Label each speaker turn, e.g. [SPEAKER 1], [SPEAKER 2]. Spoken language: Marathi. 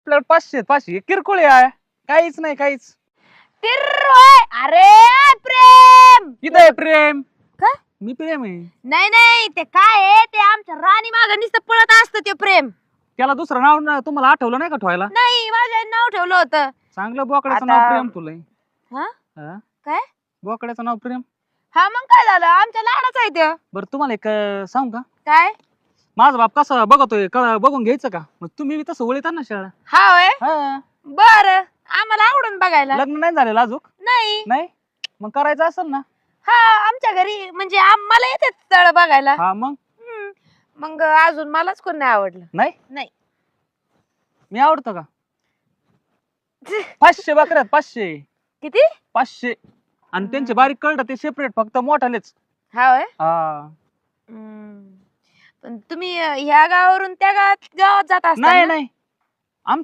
[SPEAKER 1] आपल्याला 500 500 किरकोळ आहे, काहीच नाही काहीच.
[SPEAKER 2] तिर्रोय अरे प्रेम
[SPEAKER 1] किती आहे प्रेम?
[SPEAKER 2] काय?
[SPEAKER 1] मी प्रेम आहे.
[SPEAKER 2] नाही नाही ते काय आहे ते आमच्या राणी माग नुसतं पळत असतं ते प्रेम.
[SPEAKER 1] त्याला दुसरं नाव तुम्हाला आठवलं नाही का ठेवायला?
[SPEAKER 2] नाही माझ्या नाव ठेवलं होतं.
[SPEAKER 1] चांगलं बोकड्याचं
[SPEAKER 2] आता-
[SPEAKER 1] नाव प्रेम तुला.
[SPEAKER 2] हा
[SPEAKER 1] हा?
[SPEAKER 2] काय?
[SPEAKER 1] बोकड्याचं नाव प्रेम.
[SPEAKER 2] हा मग काय झालं आमच्या लाडाच आहे ते.
[SPEAKER 1] बरं तुम्हाला एक सांगू का?
[SPEAKER 2] काय?
[SPEAKER 1] माझा बाप कसं बघतोय बघून घ्यायचं का? मग तुम्ही बी तसं वळीता ना शाळा.
[SPEAKER 2] हा होय
[SPEAKER 1] हा.
[SPEAKER 2] बर आम्हाला आवडून बघायला.
[SPEAKER 1] लग्न नाही झालेलं अजून?
[SPEAKER 2] नाही
[SPEAKER 1] नाही मग करायचं असेल ना.
[SPEAKER 2] हा आमच्या घरी म्हणजे आम्हाला येते तळ बघायला.
[SPEAKER 1] हा मग
[SPEAKER 2] मग अजून मलाच कोण नाही आवडलं.
[SPEAKER 1] नाही
[SPEAKER 2] नाही
[SPEAKER 1] मी आवडतो का? 500 बकऱ्यात 500.
[SPEAKER 2] किती?
[SPEAKER 1] 500 आणि त्यांचे बारीक कळलं ते सेपरेट, फक्त मोठालेच.
[SPEAKER 2] हा होय.
[SPEAKER 1] हा.
[SPEAKER 2] पण तुम्ही ह्या गावावरून त्या गावात जात असता
[SPEAKER 1] नाही
[SPEAKER 2] ना?
[SPEAKER 1] नाही आमचं